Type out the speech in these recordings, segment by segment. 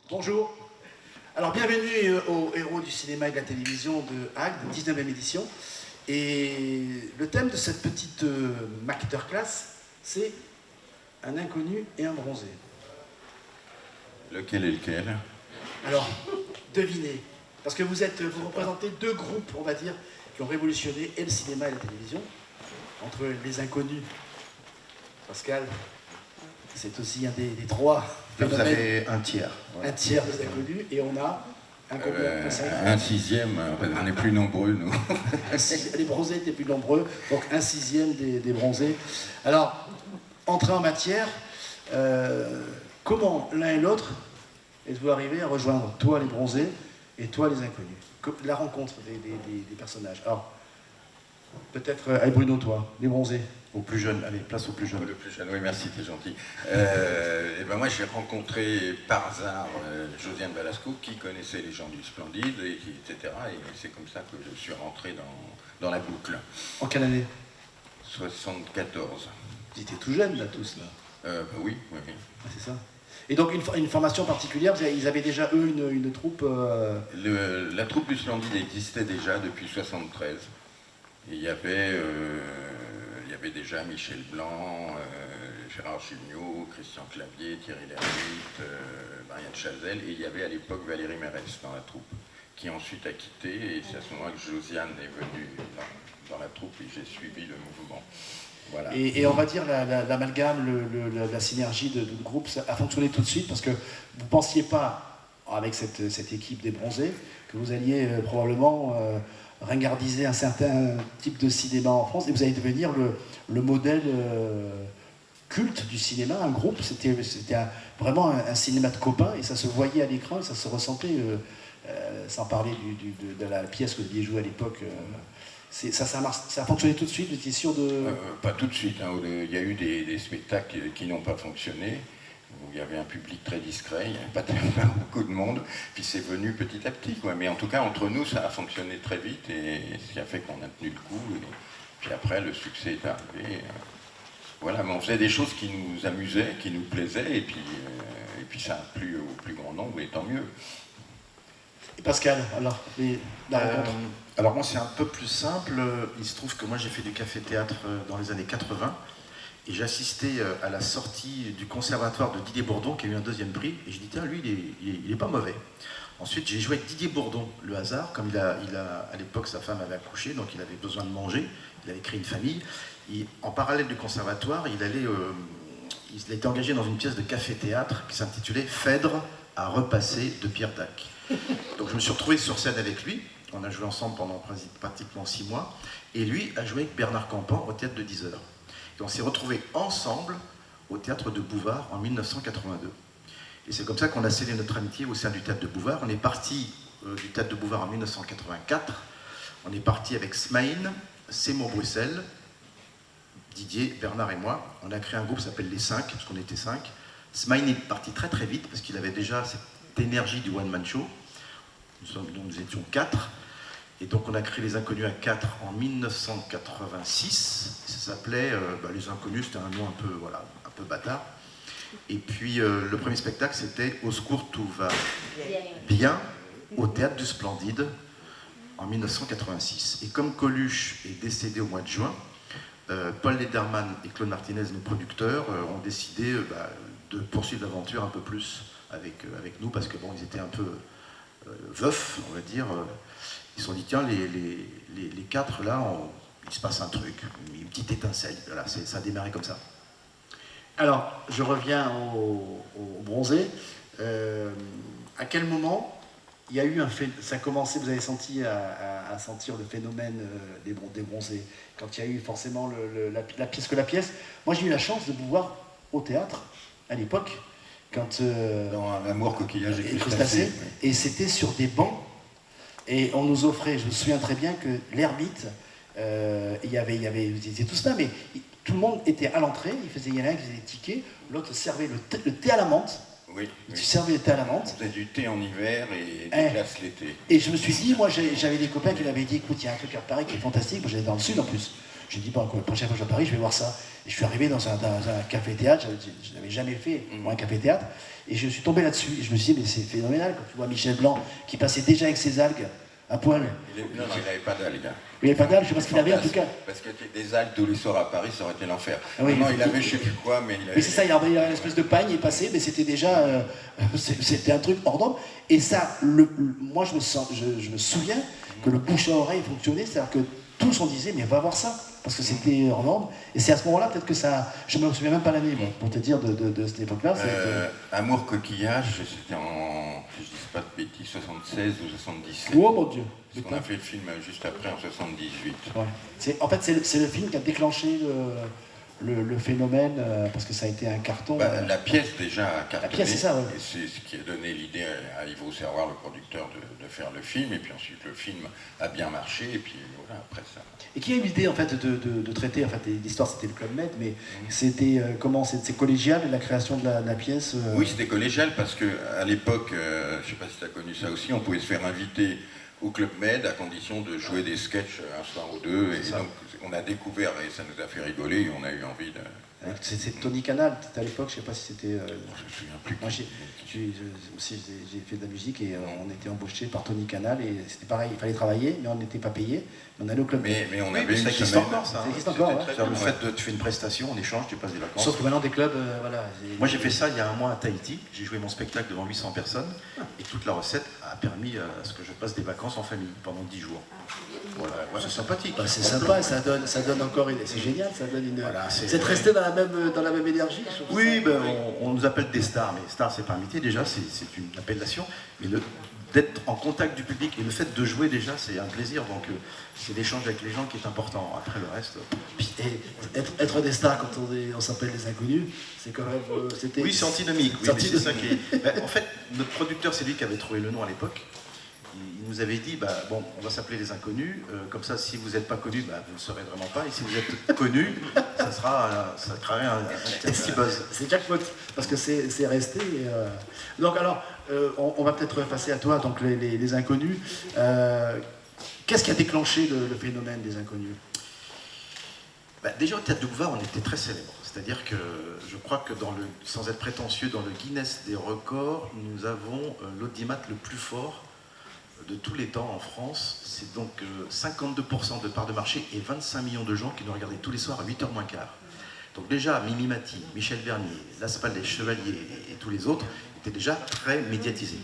Bonjour. Alors, bienvenue aux héros du cinéma et de la télévision de Agde, 19e édition. Et le thème de cette petite masterclass, c'est un inconnu et un bronzé. Lequel est lequel? Alors, devinez. Parce que vous représentez deux groupes, on va dire, qui ont révolutionné et le cinéma et la télévision. Entre les inconnus, Pascal, c'est aussi un des trois. Là, vous avez un tiers. Ouais. Un tiers des inconnus, et on a un combien? Un sixième, on est plus nombreux, nous. Les bronzés étaient plus nombreux, donc un sixième des bronzés. Alors, entrer en matière, comment l'un et l'autre êtes-vous arrivés à rejoindre, toi les bronzés et toi les inconnus? La rencontre des personnages. Alors, peut-être, allez Bruno, toi, les bronzés. Au plus jeune, allez, place au plus jeune. Le plus jeune, oui, merci, t'es gentil. Et ben moi, j'ai rencontré par hasard Josiane Balasco, qui connaissait les gens du Splendide, etc. Et c'est comme ça que je suis rentré dans la boucle. En quelle année? 74. Ils étaient tout jeunes, là, tous, là. Oui, oui, oui. Ah, c'est ça. Et donc, une formation particulière, ils avaient déjà, eux, une troupe... La troupe du Splendide existait déjà depuis 73. Et il y avait déjà Michel Blanc, Gérard Jugnot, Christian Clavier, Thierry Lhermitte, Marianne Chazelle, et il y avait à l'époque Valérie Mérès dans la troupe, qui ensuite a quitté, et c'est à ce moment-là que Josiane est venue dans la troupe, et j'ai suivi le mouvement. Voilà. Et on va dire l'amalgame, la synergie de groupe, ça a fonctionné tout de suite, parce que vous ne pensiez pas, avec cette équipe des bronzés, que vous alliez probablement... ringardiser un certain type de cinéma en France, et vous allez devenir le modèle culte du cinéma, un groupe. C'était vraiment un cinéma de copains, et ça se voyait à l'écran, et ça se ressentait, sans parler de la pièce que vous aviez jouée à l'époque. Ça a fonctionné tout de suite, vous étiez sûr de... Pas tout de suite, hein. Il y a eu des spectacles qui n'ont pas fonctionné, où il y avait un public très discret, il n'y avait pas beaucoup de monde, puis c'est venu petit à petit, quoi. Mais en tout cas, entre nous, ça a fonctionné très vite, et ce qui a fait qu'on a tenu le coup, et puis après, le succès est arrivé. Voilà, mais on faisait des choses qui nous amusaient, qui nous plaisaient, et puis ça a plu au plus grand nombre, et tant mieux. Et Pascal, alors, la rencontre Alors moi, c'est un peu plus simple. Il se trouve que moi, j'ai fait du café-théâtre dans les années 80, et j'ai assisté à la sortie du conservatoire de Didier Bourdon, qui a eu un deuxième prix, et je dis, tiens, lui, il est pas mauvais. Ensuite, j'ai joué avec Didier Bourdon, le hasard, comme à l'époque, sa femme avait accouché, donc il avait besoin de manger, il avait créé une famille. En parallèle du conservatoire, il a été engagé dans une pièce de café-théâtre qui s'intitulait Phèdre à repasser de Pierre Dac. Donc je me suis retrouvé sur scène avec lui, on a joué ensemble pendant pratiquement 6 mois, et lui a joué avec Bernard Campan au théâtre de 10 heures. Et on s'est retrouvés ensemble au théâtre de Bouvard en 1982. Et c'est comme ça qu'on a scellé notre amitié au sein du théâtre de Bouvard. On est parti du théâtre de Bouvard en 1984. On est parti avec Smaïn, Seymour Bruxelles, Didier, Bernard et moi. On a créé un groupe qui s'appelle Les 5, parce qu'on était 5. Smaïn est parti très très vite, parce qu'il avait déjà cette énergie du one-man show. Nous étions 4. Et donc on a créé Les Inconnus à 4 en 1986. Ça s'appelait Les Inconnus, c'était un nom un peu bâtard. Et puis le premier spectacle, c'était Au secours, tout va bien au théâtre du Splendide en 1986. Et comme Coluche est décédé au mois de juin, Paul Lederman et Claude Martinez, nos producteurs, ont décidé de poursuivre l'aventure un peu plus avec nous, parce que bon, ils étaient un peu veufs, on va dire. Ils se sont dit, tiens, les 4 là, il se passe un truc, une petite étincelle. Voilà, ça a démarré comme ça. Alors, je reviens au bronzé. À quel moment il y a eu ça a commencé, vous avez senti à sentir le phénomène des bronzés, quand il y a eu forcément la pièce. Moi, j'ai eu la chance de vous voir au théâtre, à l'époque, quand... Dans Un amour, coquillage et crustacé, et c'était sur des bancs, et on nous offrait, je me souviens très bien que l'Hermite, vous étiez tous là, mais tout le monde était à l'entrée, il y en a un qui faisait des tickets, l'autre servait le thé à la menthe. Oui. Tu servais le thé à la menthe. On faisait du thé en hiver et des glaces l'été. Et je me suis dit, moi j'avais des copains qui m'avaient dit, écoute, il y a un truc à Paris qui est fantastique, moi j'étais dans le sud en plus. J'ai dit, bon, la prochaine fois que je vais à Paris, je vais voir ça. Et je suis arrivé dans un café-théâtre, je n'avais jamais fait, moi, un café-théâtre, et je suis tombé là-dessus. Et je me suis dit, mais c'est phénoménal, quand tu vois Michel Blanc, qui passait déjà avec ses algues à poil. Non, il n'avait pas d'algues. Il n'avait pas d'algues, je sais pas ce qu'il avait en tout cas. Parce que des algues tous les soirs à Paris, ça aurait été l'enfer. Ah oui, non, il avait je sais plus quoi, mais il avait... Mais c'est ça, il avait une espèce de pagne, il passait, mais c'était déjà... c'était un truc hors norme. Et ça, moi je me souviens que le bouche à oreille fonctionnait, c'est-à-dire que tous on disait, mais va voir ça, parce que c'était hors norme. Et c'est à ce moment-là, peut-être que ça... Je me souviens même pas l'année, bon, pour te dire, de cette époque-là. Amour coquillage, c'était en... je dis pas de bêtises, 76 ou 77. Oh mon Dieu. Parce qu'on a fait le film juste après, en 78. Ouais. En fait, c'est le film qui a déclenché le phénomène, parce que ça a été un carton. La pièce déjà a cartonné. La pièce, c'est ça, ouais. Et c'est ce qui a donné l'idée à Ivo Serroir, le producteur, de faire le film. Et puis ensuite, le film a bien marché. Et puis voilà, après ça. Et qui a eu l'idée en fait de traiter, en fait, l'histoire c'était le Club Med, mais c'était comment, c'est collégial la création de la pièce Oui, c'était collégial parce qu'à l'époque, je ne sais pas si tu as connu ça aussi, on pouvait se faire inviter au Club Med à condition de jouer des sketchs un soir ou deux. Et donc on a découvert et ça nous a fait rigoler et on a eu envie de... C'est Tony Canal, à l'époque, je ne sais pas si c'était... je ne me souviens plus. Moi aussi j'ai fait de la musique et on était embauché par Tony Canal et c'était pareil, il fallait travailler mais on n'était pas payé, on allait au Club Med. Mais on avait ça une existe semaine. encore ça. Ça existe encore, ouais. Le fait de tu fais une prestation, on échange, tu passes des vacances. Sauf que maintenant des clubs, voilà. Moi j'ai fait ça il y a un mois à Tahiti, j'ai joué mon spectacle devant 800 personnes et toute la recette a permis à ce que je passe des vacances en famille pendant 10 jours. Voilà, c'est sympathique. Bah, c'est sympa, ça donne encore une... C'est génial, ça donne une... Voilà, c'est de rester dans la même énergie. Je trouve Oui, ça. ben, on nous appelle des stars, mais stars c'est pas un métier déjà, c'est une appellation. Mais d'être en contact du public et le fait de jouer déjà c'est un plaisir, donc c'est l'échange avec les gens qui est important. Après le reste... Puis, être des stars quand on s'appelle les inconnus, c'est quand même... Oui, c'est antinomique, oui, mais c'est ça qui est... Ben, en fait, notre producteur, c'est lui qui avait trouvé le nom à l'époque. Il nous avait dit, bah, bon, on va s'appeler les inconnus, comme ça, si vous n'êtes pas connus, bah, vous ne le saurez vraiment pas, et si vous êtes connus, ça créerait un petit buzz. C'est jackpot, parce que c'est resté. Donc alors, on va peut-être passer à toi, donc les inconnus. Qu'est-ce qui a déclenché le phénomène des inconnus? Bah, déjà au Théâtre du Boulevard, on était très célèbres. C'est-à-dire que je crois que sans être prétentieux, dans le Guinness des records, nous avons l'audimat le plus fort de tous les temps en France. C'est donc 52% de part de marché et 25 millions de gens qui nous regardaient tous les soirs à 8h moins quart. Donc déjà, Mimi Mati, Michel Bernier, Laspal les Chevaliers et tous les autres étaient déjà très médiatisés.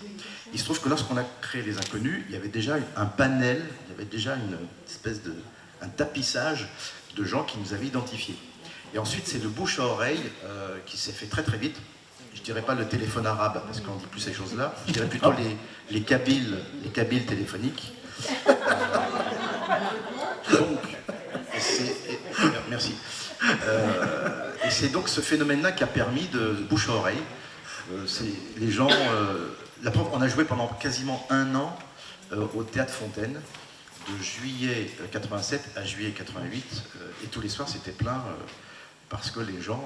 Il se trouve que lorsqu'on a créé Les Inconnus, il y avait déjà un panel, il y avait déjà une espèce un tapissage de gens qui nous avaient identifiés. Et ensuite, c'est le bouche à oreille qui s'est fait très très vite. Je ne dirais pas le téléphone arabe, parce qu'on ne dit plus ces choses-là. Je dirais plutôt les kabyles téléphoniques. Merci. Et c'est donc ce phénomène-là qui a permis de bouche à oreille. Les gens... la preuve, on a joué pendant quasiment un an au Théâtre Fontaine, de juillet 87 à juillet 88, et tous les soirs c'était plein. Parce que les gens,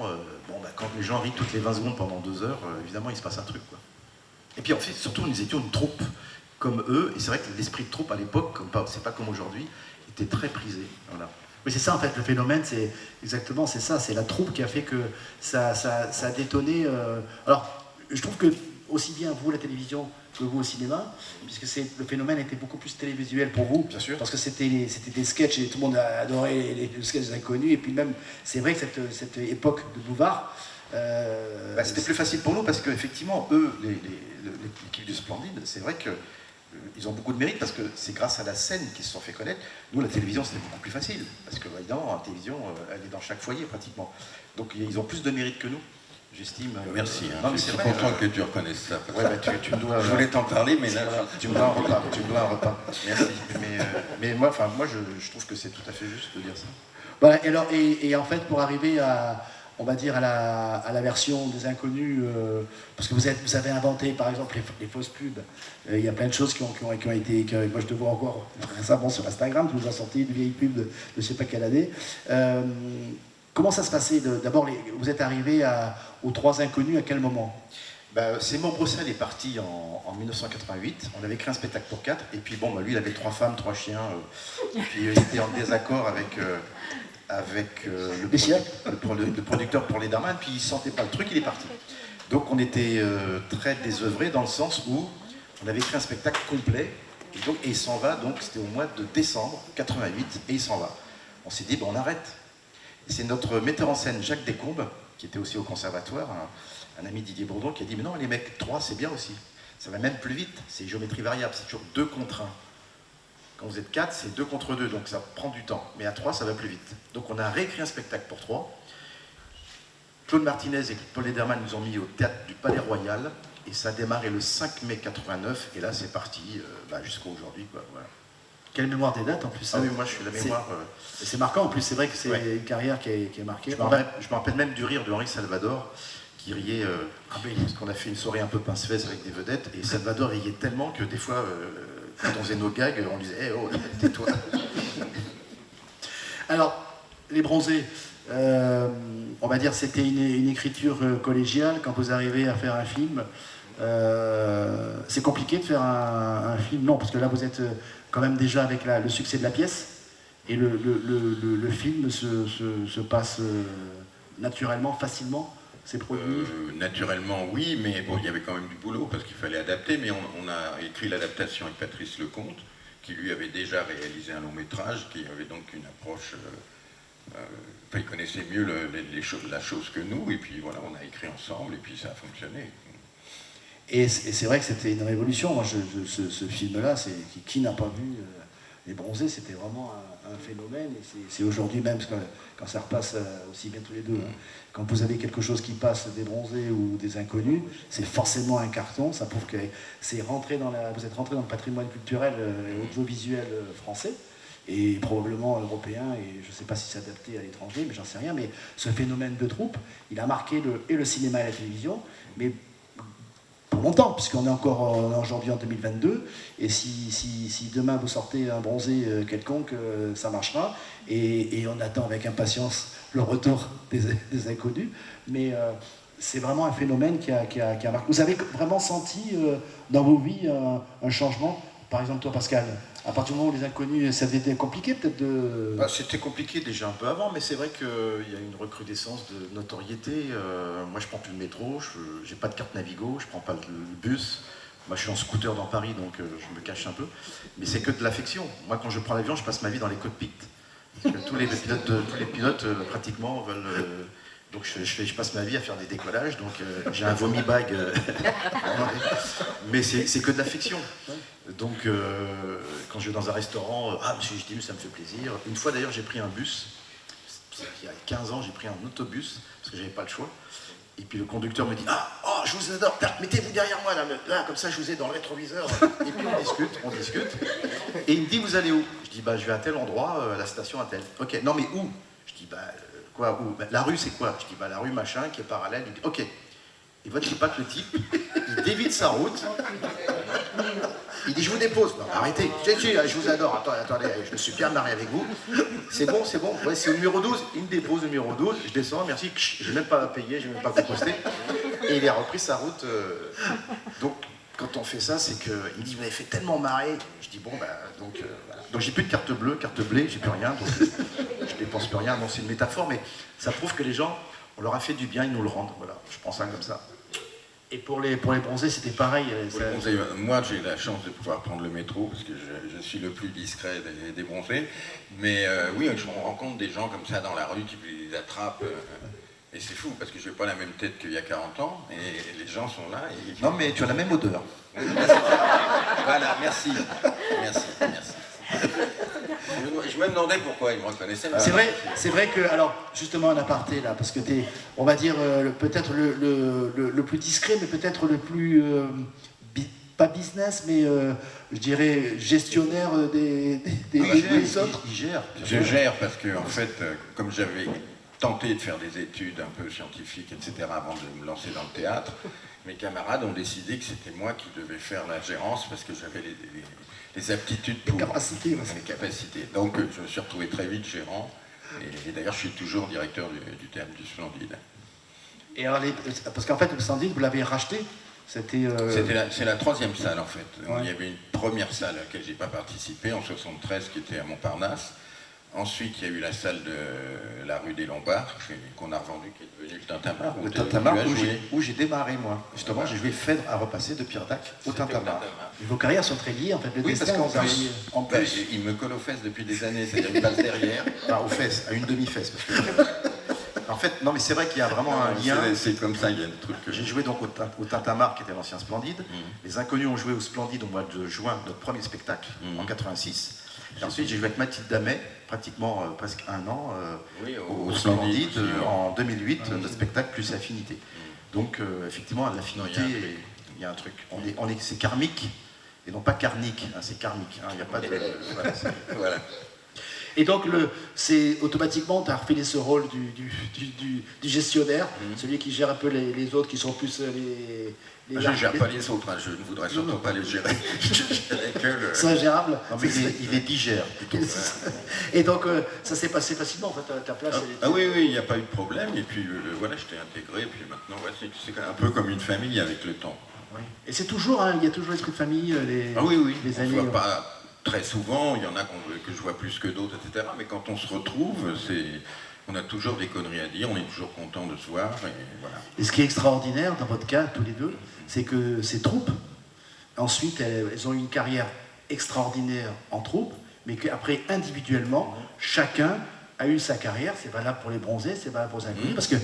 quand les gens rient toutes les 20 secondes pendant 2 heures, évidemment, il se passe un truc, quoi. Et puis, en fait, surtout, nous étions une troupe comme eux, et c'est vrai que l'esprit de troupe à l'époque, c'est pas comme aujourd'hui, était très prisé. Voilà. Oui, c'est ça, en fait, le phénomène, c'est exactement, c'est ça, c'est la troupe qui a fait que ça a détonné. Alors, je trouve que, aussi bien vous, la télévision, que vous au cinéma, puisque le phénomène était beaucoup plus télévisuel pour vous. Bien sûr. Parce que c'était des sketchs et tout le monde a adoré les sketchs inconnus. Et puis même, c'est vrai que cette époque de Bouvard... c'était plus facile pour nous parce qu'effectivement, eux, l'équipe du Splendide, c'est vrai que ils ont beaucoup de mérite parce que c'est grâce à la scène qu'ils se sont fait connaître. Nous, la télévision, c'était beaucoup plus facile. Parce que, évidemment, la télévision, elle est dans chaque foyer pratiquement. Donc, ils ont plus de mérite que nous. J'estime. Merci. Non, mais je c'est suis vrai, content que tu reconnaisses ça. Ouais, tu me dois. Je voulais t'en parler, mais là, tu me dois un repas. Merci. Mais moi, je trouve que c'est tout à fait juste de dire ça. Voilà, et en fait, pour arriver à, on va dire, à la version des inconnus, parce que vous avez inventé, par exemple, les fausses pubs. Il y a plein de choses qui ont été... moi, je te vois encore récemment sur Instagram, tu nous as sorti une vieille pub de je ne sais pas quelle année. Comment ça se passait? D'abord, vous êtes arrivé aux 3 inconnus à quel moment? Seymour Bruxelles est parti en 1988. On avait créé un spectacle pour 4. Et puis, lui, il avait 3 femmes, 3 chiens. Et puis, il était en désaccord avec Messier. le producteur pour Lederman, puis il ne sentait pas le truc, il est parti. Donc on était très désœuvrés dans le sens où on avait écrit un spectacle complet, et il s'en va, donc c'était au mois de décembre 88, et il s'en va. On s'est dit, on arrête. Et c'est notre metteur en scène, Jacques Descombes, qui était aussi au conservatoire, un ami Didier Bourdon, qui a dit, mais non, les mecs, 3, c'est bien aussi. Ça va même plus vite, c'est géométrie variable, c'est toujours 2 contre 1. Quand vous êtes 4, c'est 2 contre 2, donc ça prend du temps. Mais à 3, ça va plus vite. Donc on a réécrit un spectacle pour 3. Claude Martinez et Paul Lederman nous ont mis au théâtre du Palais Royal, et ça a démarré le 5 mai 89, et là c'est parti jusqu'à aujourd'hui. Voilà. Quelle mémoire des dates en plus. Ah oui, moi je suis la mémoire. C'est marquant en plus, c'est vrai que c'est une carrière qui est marquée. Je me rappelle même du rire de Henri Salvador, qui riait, parce qu'on a fait une soirée un peu pince-fesse avec des vedettes, et Salvador riait tellement que des fois, quand on faisait nos gags, on disait hey, oh, tais-toi. Alors, Les Bronzés, on va dire c'était une écriture collégiale. Quand vous arrivez à faire un film, c'est compliqué de faire un film? Non, parce que là vous êtes quand même déjà avec le succès de la pièce, et le film se passe naturellement, facilement. C'est produit naturellement, oui, mais bon, il y avait quand même du boulot parce qu'il fallait adapter. Mais on a écrit l'adaptation avec Patrice Lecomte, qui lui avait déjà réalisé un long métrage, qui avait donc une approche. Il connaissait mieux la chose que nous, et puis voilà, on a écrit ensemble, et puis ça a fonctionné. Et c'est vrai que c'était une révolution. Moi, ce film-là, qui n'a pas vu Les Bronzés, c'était vraiment un phénomène. Et c'est aujourd'hui même, quand ça repasse aussi bien tous les deux, quand vous avez quelque chose qui passe des Bronzés ou des Inconnus, c'est forcément un carton. Ça prouve que vous êtes rentré dans le patrimoine culturel et audiovisuel français, et probablement européen, et je ne sais pas si c'est adapté à l'étranger, mais j'en sais rien. Mais ce phénomène de troupe, il a marqué le cinéma et la télévision, mais pour longtemps, puisqu'on est encore aujourd'hui en 2022, et si demain vous sortez un Bronzé quelconque, ça marchera, et on attend avec impatience le retour des Inconnus, mais c'est vraiment un phénomène qui a marqué. Vous avez vraiment senti dans vos vies un changement? Par exemple, toi, Pascal, à partir du moment où Les Inconnus, ça avait été compliqué peut-être de... C'était compliqué déjà un peu avant, mais c'est vrai qu'il y a une recrudescence de notoriété. Moi, je prends plus le métro, j'ai pas de carte Navigo, je prends pas le bus. Moi, je suis en scooter dans Paris, donc je me cache un peu. Mais c'est que de l'affection. Moi, quand je prends l'avion, je passe ma vie dans les cockpits. Parce que tous les pilotes pratiquement veulent... Donc je passe ma vie à faire des décollages, donc j'ai un vomi bag, mais c'est que de l'affection. Donc quand je vais dans un restaurant, monsieur Jdim, ça me fait plaisir. Une fois d'ailleurs j'ai pris un bus, il y a 15 ans j'ai pris un autobus, parce que j'avais pas le choix. Et puis le conducteur me dit je vous adore, mettez-vous derrière moi là, comme ça je vous ai dans le rétroviseur. Et puis on discute. Et il me dit vous allez où? Je dis je vais à tel endroit, à la station à tel. Ok, non mais où? Je dis quoi, où? La rue c'est quoi? Je dis la rue machin qui est parallèle. Il dit ok. Et votre pas que le type, il dévie sa route. Il dit je vous dépose. Arrêtez, je vous adore, attendez, je me suis bien marré avec vous. C'est bon, ouais, c'est au numéro 12, il me dépose au numéro 12, je descends, merci, je n'ai même pas payé, je n'ai même pas composté. Et il a repris sa route. Donc quand on fait ça, c'est qu'il me dit vous m'avez fait tellement marrer. Je dis voilà. Donc j'ai plus de carte bleue, carte blée, j'ai plus rien, donc je dépense plus rien. Non, c'est une métaphore, mais ça prouve que les gens, on leur a fait du bien, ils nous le rendent. Voilà, je prends ça comme ça. Et pour les Bronzés, c'était pareil. Moi, j'ai la chance de pouvoir prendre le métro, parce que je suis le plus discret des Bronzés. Mais oui, on rencontre des gens comme ça dans la rue qui les attrapent. Et c'est fou, parce que je n'ai pas la même tête qu'il y a 40 ans, et les gens sont là. Non, mais tu as la même odeur. Voilà, merci. Je me demandais pourquoi ils me reconnaissaient. C'est vrai que, alors, justement, un aparté là, parce que t'es, on va dire, peut-être le plus discret, mais peut-être le plus, pas business, mais je dirais gestionnaire des autres. Je gère parce que, en fait, comme j'avais tenté de faire des études un peu scientifiques, etc., avant de me lancer dans le théâtre, mes camarades ont décidé que c'était moi qui devais faire la gérance parce que j'avais les aptitudes pour... Les capacités. Donc je me suis retrouvé très vite gérant, et d'ailleurs je suis toujours directeur du théâtre du Splendide. Et alors, parce qu'en fait, le Splendide, vous l'avez racheté? C'est la troisième salle en fait. Ouais. Il y avait une première salle à laquelle j'ai pas participé en 73 qui était à Montparnasse. Ensuite, il y a eu la salle de la rue des Lombards, qu'on a revendue, qui est devenue le Tintamarre. Le Tintamarre, où j'ai démarré, moi. Justement, j'ai joué Phèdre à repasser de Pierre Dac au Tintamarre. Vos carrières sont très liées, en fait. Oui, parce qu'en plus, il me colle aux fesses depuis des années, c'est-à-dire il passe derrière. Enfin, aux fesses, à une demi-fesse. Parce que... En fait, non, mais c'est vrai qu'il y a vraiment un lien. C'est comme ça, il y a un truc. J'ai joué donc au Tintamarre, qui était l'ancien Splendide. Les Inconnus ont joué au Splendide au mois de juin, notre premier spectacle, en 86. Et ensuite, j'ai joué avec Mathilde Damet, pratiquement presque un an, au Splendide, en 2008, notre spectacle plus Affinité. Donc, effectivement, l'affinité, il y a un truc. C'est karmique, et non pas carnique, hein, c'est karmique. Il n'y a pas de... Voilà. Et donc, c'est automatiquement, tu as refilé ce rôle du gestionnaire, celui qui gère un peu les autres, qui sont plus les je ne gère pas les autres, hein, je ne voudrais surtout pas les gérer. Je gérerais que le... C'est ingérable. Non, mais il les digère plutôt. Et donc, ça s'est passé facilement, en fait, ta place. Oui, il n'y a pas eu de problème, et puis voilà, je t'ai intégré, et puis maintenant, c'est un peu comme une famille avec le temps. Oui. Et c'est toujours, hein, il y a toujours l'esprit de famille, les on années. Ne voit pas très souvent, il y en a que je vois plus que d'autres, etc. Mais quand on se retrouve, on a toujours des conneries à dire, on est toujours content de se voir, et voilà. Et ce qui est extraordinaire dans votre cas, tous les deux, c'est que ces troupes, ensuite, elles ont eu une carrière extraordinaire en troupe, mais qu'après, individuellement, chacun a eu sa carrière. C'est valable pour les bronzés, c'est valable pour les inconnus, parce que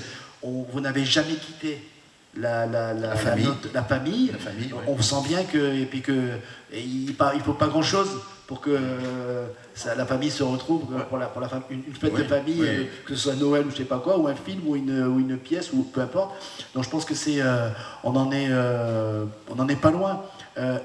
vous n'avez jamais quitté la famille. Ouais. On sent bien qu'il ne faut pas grand-chose pour que la famille se retrouve, pour une fête de famille, que ce soit Noël ou je ne sais pas quoi, ou un film, ou une pièce, ou peu importe. Donc je pense que on n'en est pas loin.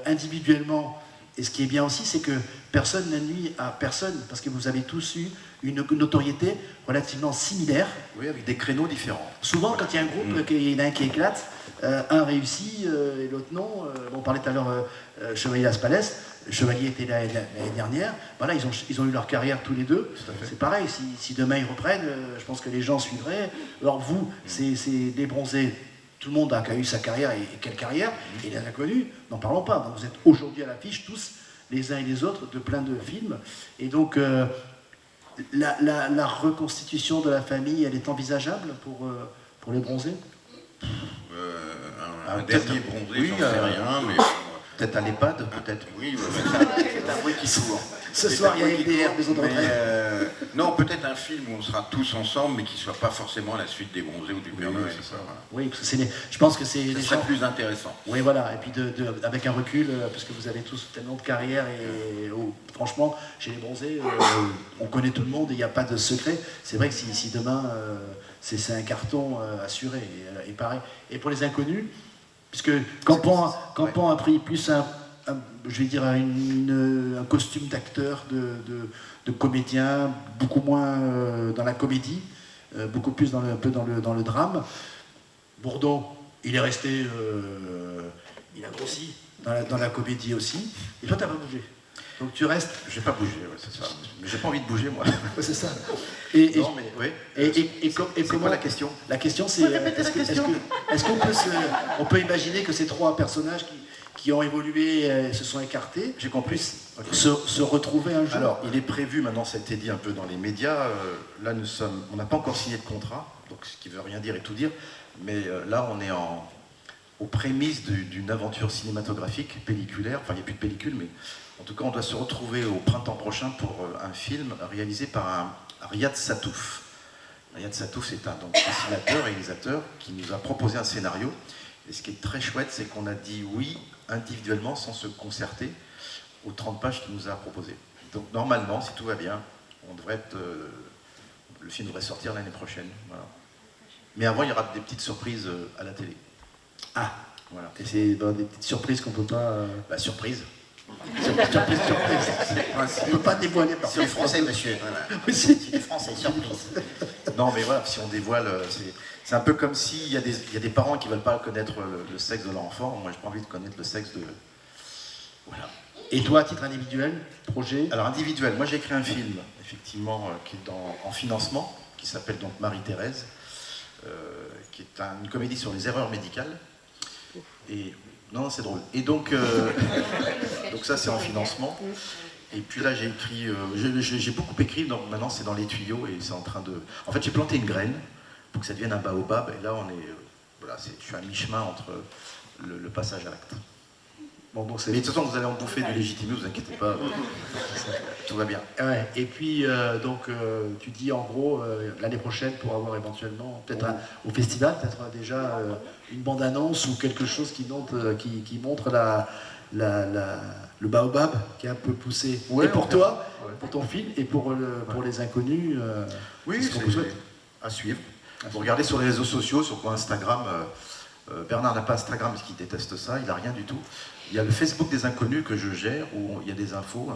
Individuellement, et ce qui est bien aussi, c'est que personne n'a nuit à personne, parce que vous avez tous eu une notoriété relativement similaire. Oui, avec des créneaux différents. Souvent, quand il y a un groupe, il y en a un qui éclate, un réussit et l'autre non. On parlait tout à l'heure Chevalier Las Palais. Chevalier était l'année dernière. Voilà, ils ont eu leur carrière tous les deux. C'est pareil, si demain ils reprennent, je pense que les gens suivraient. Alors vous, c'est des bronzés. Tout le monde a eu sa carrière, et quelle carrière. Et les inconnus, n'en parlons pas. Donc vous êtes aujourd'hui à l'affiche, tous, les uns et les autres, de plein de films. Et donc, la reconstitution de la famille, elle est envisageable pour les bronzés? Un dernier bronzé, j'en sais rien, mais... Peut-être à l'EHPAD, peut-être. Oui, c'est un bruit qui tourne. Ce soir, il y a LDR, maison de retraite. Non, peut-être un film où on sera tous ensemble, mais qui ne soit pas forcément la suite des bronzés ou du Père Noël. Oui, parce que je pense que c'est... Ça serait plus intéressant. Oui, voilà, et puis avec un recul, parce que vous avez tous tellement de carrière, et franchement, chez les bronzés, on connaît tout le monde, et il n'y a pas de secret. C'est vrai que si demain, c'est un carton assuré, et pareil. Et pour les inconnus, puisque Campan a pris plus je vais dire un costume d'acteur, de comédien, beaucoup moins dans la comédie, beaucoup plus un peu dans le drame. Bourdon, il est resté, il a grossi dans la comédie aussi. Et toi, tu n'as pas bougé. Donc tu restes. Je n'ai pas bougé, c'est ça. Mais j'ai pas envie de bouger, moi. C'est ça. Et comment quoi la question? La question, c'est est-ce qu'on peut imaginer que ces trois personnages qui ont évolué, se sont écartés, j'ai compris, se retrouver un jour? Alors, il est prévu, maintenant ça a été dit un peu dans les médias, là on n'a pas encore signé de contrat, donc ce qui veut rien dire et tout dire, mais là on est aux prémices d'une aventure cinématographique, pelliculaire, enfin il n'y a plus de pellicule, mais en tout cas on doit se retrouver au printemps prochain pour un film réalisé par un Riyad Satouf. Riyad Satouf, c'est un dessinateur, réalisateur, qui nous a proposé un scénario. Et ce qui est très chouette, c'est qu'on a dit oui individuellement, sans se concerter, aux 30 pages qu'il nous a proposées. Donc normalement, si tout va bien, le film devrait sortir l'année prochaine. Voilà. Mais avant, il y aura des petites surprises à la télé. Ah, voilà. Et c'est des petites surprises qu'on ne peut pas... surprise. Surprise. On ne peut pas dévoiler. C'est français, monsieur. Voilà. C'est français, surprise. Non, mais voilà, si on dévoile, c'est un peu comme s'il y a des parents qui ne veulent pas connaître le sexe de leur enfant. Moi, j'ai pas envie de connaître le sexe de... Voilà. Et toi, à titre individuel, projet? Alors, individuel, moi j'ai écrit un film, effectivement, qui est en financement, qui s'appelle donc Marie-Thérèse, qui est une comédie sur les erreurs médicales. Et... Non, c'est drôle. Et donc ça, c'est en financement. Et puis là, j'ai écrit, j'ai beaucoup écrit, donc maintenant c'est dans les tuyaux et c'est en train de... En fait, j'ai planté une graine pour que ça devienne un baobab, et là, on est... voilà, je suis à mi-chemin entre le passage à l'acte. Bon, donc Mais de toute façon, vous allez en bouffer du légitimé, vous inquiétez pas, tout va bien. Ouais. Et puis, tu dis en gros, l'année prochaine, pour avoir éventuellement, peut-être au festival, peut-être déjà une bande-annonce ou quelque chose qui montre le baobab qui est un peu poussé. Ouais, et pour toi, pour ton film, et pour les inconnus, oui, c'est ce qu'on vous souhaite. à suivre. Vous regardez sur les réseaux sociaux, sur Instagram, Bernard n'a pas Instagram parce qu'il déteste ça, il n'a rien du tout. Il y a le Facebook des inconnus que je gère, où il y a des infos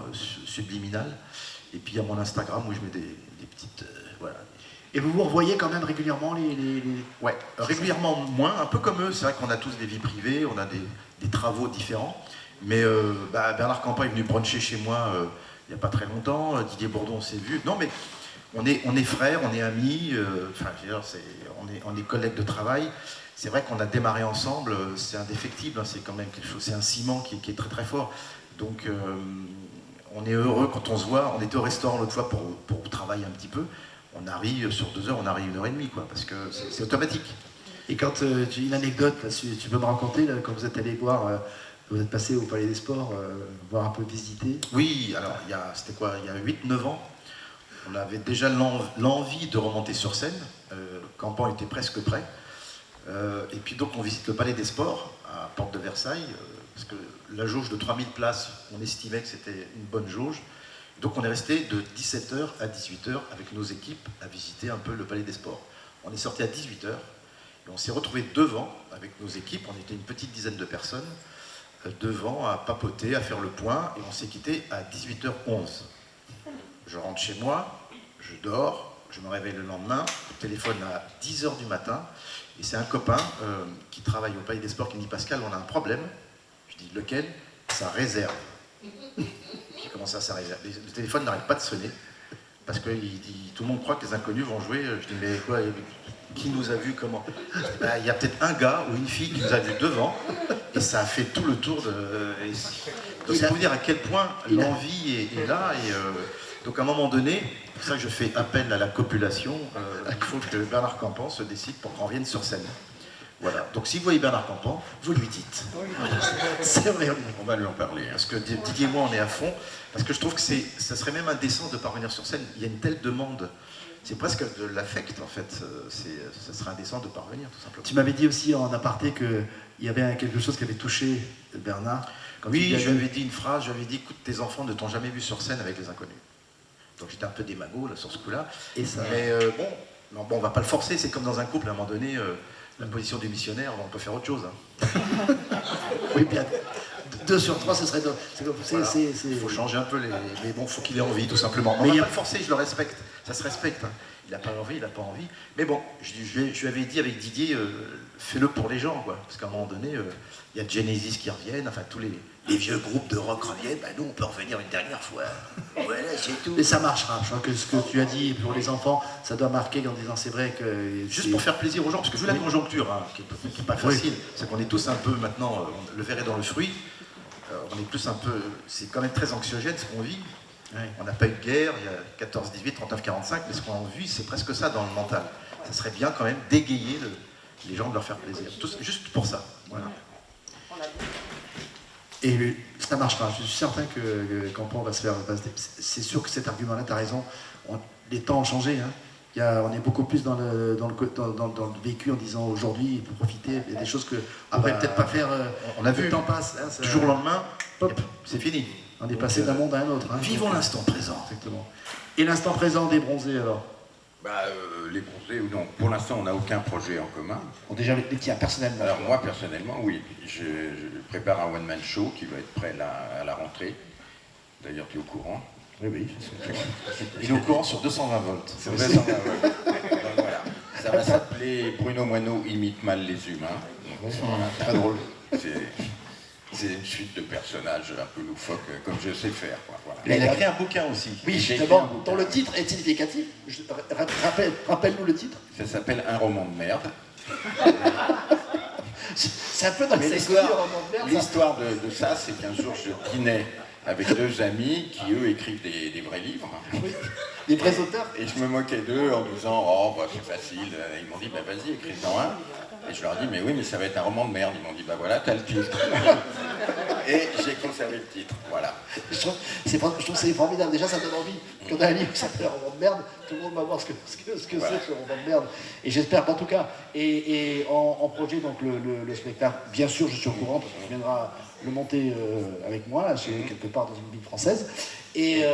subliminales. Et puis il y a mon Instagram où je mets des petites... voilà. Et vous revoyez quand même régulièrement les... Ouais, régulièrement moins, un peu comme eux. C'est vrai qu'on a tous des vies privées, on a des travaux différents. Mais Bernard Campan est venu bruncher chez moi il n'y a pas très longtemps. Didier Bourdon, on s'est vu. Non, mais on est frères, on est amis. Enfin, on est collègues de travail. C'est vrai qu'on a démarré ensemble, c'est indéfectible, hein, c'est quand même quelque chose, c'est un ciment qui est très très fort. Donc on est heureux quand on se voit. On était au restaurant l'autre fois pour travailler un petit peu. On arrive sur 2 heures, on arrive 1h30, quoi, parce que c'est automatique. Et quand tu une anecdote, là, tu peux me raconter, là, quand vous êtes allé voir, vous êtes passé au Palais des Sports, voir un peu visiter. Oui, alors c'était quoi, il y a 8-9 ans, on avait déjà l'envie de remonter sur scène. Campan était presque prêt. Et puis donc on visite le Palais des Sports à Porte de Versailles, parce que la jauge de 3000 places, on estimait que c'était une bonne jauge. Donc on est resté de 17h à 18h avec nos équipes à visiter un peu le Palais des Sports. On est sorti à 18h et on s'est retrouvé devant avec nos équipes, on était une petite dizaine de personnes, devant à papoter, à faire le point, et on s'est quitté à 18h11. Je rentre chez moi, je dors, je me réveille le lendemain, le téléphone à 10h du matin. Et c'est un copain qui travaille au Palais des Sports qui me dit « Pascal, on a un problème ». Je dis « Lequel ?» « Ça réserve ». J'ai commencé à ça réserve. Le téléphone n'arrête pas de sonner parce que tout le monde croit que les inconnus vont jouer. Je dis « Mais quoi, qui nous a vus comment ?» Il y a peut-être un gars ou une fille qui nous a vus devant et ça a fait tout le tour de... Donc c'est pour vous dire à quel point l'envie est là. Donc à un moment donné, c'est pour ça que je fais appel à la copulation, il faut que Bernard Campan se décide pour qu'on revienne sur scène. Voilà, donc si vous voyez Bernard Campan, vous lui dites. C'est vrai. On va lui en parler. Hein. Parce que Didier et moi, on est à fond, parce que je trouve que ça serait même indécent de ne pas revenir sur scène. Il y a une telle demande, c'est presque de l'affect en fait, ça serait indécent de ne pas revenir tout simplement. Tu m'avais dit aussi en aparté qu'il y avait quelque chose qui avait touché Bernard. Oui, je lui avais dit une phrase, je lui avais dit « Écoute, tes enfants ne t'ont jamais vu sur scène avec les inconnus ». Donc j'étais un peu démago là, sur ce coup-là. Mais bon, on va pas le forcer, c'est comme dans un couple, à un moment donné, la position du missionnaire, on peut faire autre chose. Hein. Oui, bien. 2 sur 3, ce serait... Il faut changer un peu mais bon, il faut qu'il ait envie, tout simplement. Mais on va pas le forcer, je le respecte. Ça se respecte. Hein. Il n'a pas envie, il n'a pas envie. Mais bon, je lui avais dit avec Didier, fais-le pour les gens, quoi. Parce qu'à un moment donné, il y a Genesis qui reviennent, enfin tous les vieux groupes de rock reviennent, nous on peut revenir une dernière fois. Voilà, c'est tout. Et ça marchera. Je crois que ce que tu as dit pour les enfants, ça doit marquer en disant c'est vrai que... Juste pour faire plaisir aux gens, parce que vu la conjoncture, hein, qui n'est pas facile, c'est qu'on est tous un peu maintenant, le verre est dans le fruit, on est tous un peu, c'est quand même très anxiogène ce qu'on vit. Ouais. On n'a pas eu de guerre, il y a 14, 18, 39, 45, mais ce qu'on a vu, c'est presque ça dans le mental. Ça serait bien quand même d'égayer les gens, de leur faire plaisir. Juste pour ça. Voilà. Et ça marchera. Je suis certain que Campan va se faire... C'est sûr que cet argument-là, tu as raison. Les temps ont changé. Hein. On est beaucoup plus dans le vécu en disant aujourd'hui, il faut profiter. Il y a des choses qu'on ne pourrait peut-être pas faire. On a vu. Le temps passe. Hein, du jour au lendemain, c'est fini. On est passé d'un monde à un autre. Hein. Vivons l'instant présent. Exactement. Et l'instant présent des bronzés alors? Les bronzés, non. Pour l'instant, on n'a aucun projet en commun. Déjà les tiens, personnellement? Alors moi, personnellement, oui. Je prépare un one-man show qui va être prêt là, à la rentrée. D'ailleurs, tu es au courant? Oui. Il est au courant sur 220 volts. Sur 220 volts. Donc, voilà. Ça va s'appeler Bruno Moineau imite mal les humains. Très drôle. C'est une suite de personnages un peu loufoques, comme je sais faire. Quoi. Voilà. Il a écrit un bouquin aussi. Oui, justement, dont le titre est significatif. Rappelle-nous le titre. Ça s'appelle Un roman de merde. C'est un peu dans l'histoire de ça, c'est qu'un jour je dînais avec 2 amis qui, eux, écrivent des vrais livres. Oui, des vrais auteurs. Et je me moquais d'eux en disant « Oh, bah, c'est facile ». Ils m'ont dit bah, « Vas-y, écris-en un ». Et je leur ai dit « Mais oui, mais ça va être un roman de merde ». Ils m'ont dit « Bah voilà, t'as le titre ». Et j'ai conservé le titre, voilà. Je trouve que c'est formidable. Déjà, ça donne envie. Quand on a un livre qui s'appelle un roman de merde, tout le monde va voir ce que Voilà. c'est ce roman de merde. Et j'espère qu'en tout cas, et en projet, donc le spectacle, bien sûr, je suis au courant, parce qu'on viendra le monter avec moi, là, quelque part dans une ville française. Et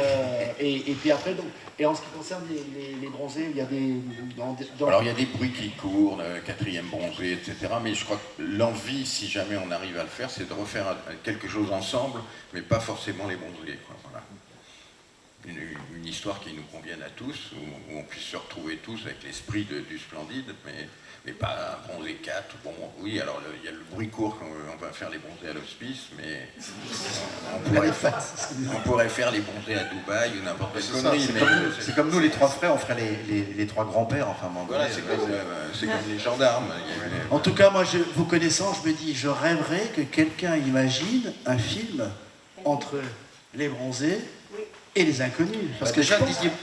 puis après, donc, et en ce qui concerne les bronzés, il y a des... Alors il y a des bruits qui courent, 4e bronzé, etc. Mais je crois que l'envie, si jamais on arrive à le faire, c'est de refaire quelque chose ensemble, mais pas forcément les bronzés, quoi. Voilà. Une histoire qui nous convienne à tous, où on puisse se retrouver tous avec l'esprit du Splendide, mais pas un bronzé 4. Bon, oui, alors il y a le bruit court quand on va faire les bronzés à l'hospice, mais on pourrait faire les bronzés à Dubaï ou n'importe quelle connerie. C'est comme nous, les 3 frères, on ferait les 3 grands-pères, enfin, voilà, c'est comme les gendarmes. En tout cas, moi, vous connaissant, je me dis, je rêverais que quelqu'un imagine un film entre les bronzés et les inconnus. Parce que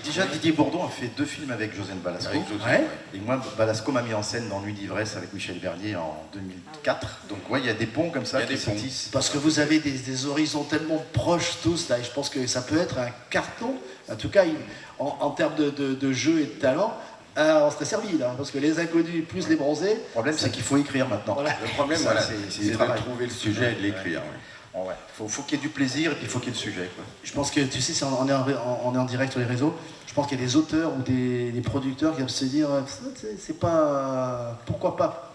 déjà, Didier Bourdon a fait 2 films avec Josène Balasco. Ouais. Et moi, Balasco m'a mis en scène dans Nuit d'ivresse avec Michel Bernier en 2004. Donc ouais, il y a des ponts comme ça qui se tissent. Parce que vous avez des horizons tellement proches tous, là, et je pense que ça peut être un carton. En tout cas, en termes de jeu et de talent, on serait servi là, parce que les inconnus plus les bronzés... Le problème, c'est qu'il faut écrire maintenant. Voilà. Le problème, Ça, voilà, c'est c'est de trouver le sujet et de l'écrire. Oui. Ouais. Faut qu'il y ait du plaisir et puis il faut qu'il y ait le sujet, quoi. Je pense que, tu sais, on est en direct sur les réseaux, je pense qu'il y a des auteurs ou des producteurs qui doivent se dire, c'est pas... Pourquoi pas?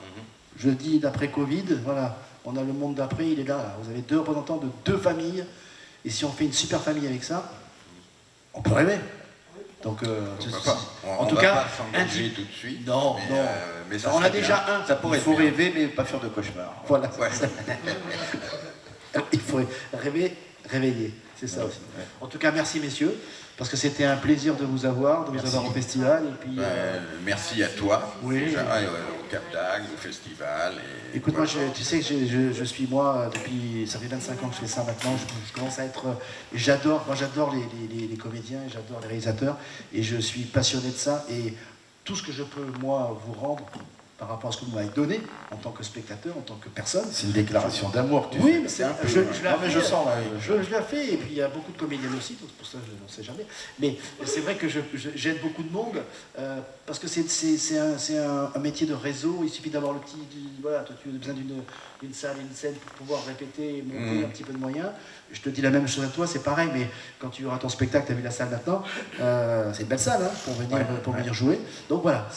Je dis d'après Covid, voilà, on a le monde d'après, il est là. Vous avez 2 représentants de 2 familles, et si on fait une super famille avec ça, on peut rêver. Donc, en tout cas, s'engager tout de suite. Non, mais, non. Mais ça on a serait déjà bien. un. Ça pourrait, il faut rêver, mais pas faire de cauchemar. Voilà. Ouais. Il faut rêver, réveiller. C'est ça aussi. En tout cas, merci messieurs, parce que c'était un plaisir de vous avoir, de vous avoir au festival. Et puis, merci à toi, oui. déjà, au Cap d'Agde, au festival. Écoute, moi, tu sais que je suis, moi, depuis, ça fait 25 ans que je fais ça maintenant, je commence à être, j'adore les comédiens, j'adore les réalisateurs, et je suis passionné de ça, et tout ce que je peux, moi, vous rendre, par rapport à ce que vous m'avez donné, en tant que spectateur, en tant que personne. C'est une déclaration d'amour que tu fais. Oui, mais c'est un peu... Je sens, là. Je l'ai fait, et puis il y a beaucoup de comédiens aussi, donc pour ça je n'en sais jamais. Mais c'est vrai que j'aide beaucoup de monde, parce que c'est un métier de réseau, il suffit d'avoir le petit... Voilà, toi tu as besoin d'une salle, une scène pour pouvoir répéter et monter un petit peu de moyens. Je te dis la même chose à toi, c'est pareil, mais quand tu auras ton spectacle, tu as vu la salle maintenant, c'est une belle salle hein, pour venir jouer. Donc voilà,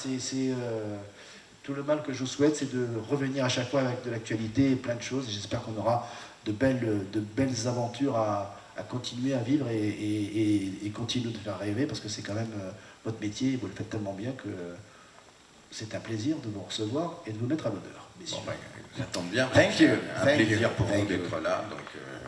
tout le mal que je vous souhaite, c'est de revenir à chaque fois avec de l'actualité et plein de choses. J'espère qu'on aura de belles aventures à continuer à vivre et continuer de faire rêver, parce que c'est quand même votre métier, et vous le faites tellement bien que c'est un plaisir de vous recevoir et de vous mettre à l'honneur. Bon, ça tombe bien. Thank you. Un plaisir pour vous d'être là. Donc,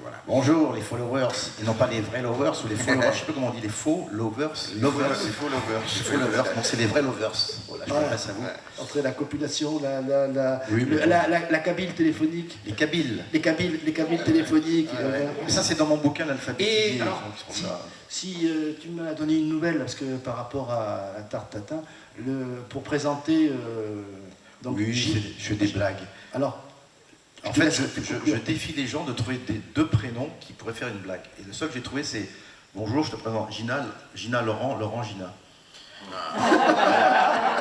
voilà. Bonjour les followers, et non pas les vrais lovers ou les followers, je sais pas comment on dit, les faux lovers. Les faux lovers. Donc c'est les vrais lovers. Voilà, je m'adresse à vous. Entre la copulation, la cabine téléphonique. Les Kabyles. Les cabines téléphoniques. Mais ça c'est dans mon bouquin l'alphabet. Et alors, si tu m'as donné une nouvelle, parce que par rapport à la tarte tatin, pour présenter... donc, oui, je fais des blagues. Alors, en fait, je défie les gens de trouver 2 prénoms qui pourraient faire une blague. Et le seul que j'ai trouvé, c'est « Bonjour, je te présente Gina Laurent, Laurent Gina ».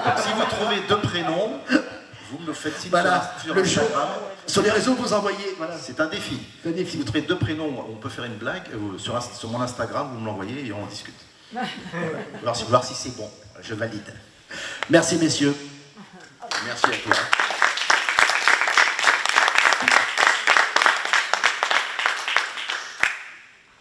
Donc si vous trouvez 2 prénoms, vous me le faites signe sur Instagram. Sur les réseaux, vous envoyez. Voilà. C'est un défi. Si vous trouvez 2 prénoms, on peut faire une blague. Sur mon Instagram, vous me l'envoyez et on en discute. Voilà. Voir si c'est bon. Je valide. Merci messieurs. Merci à toi.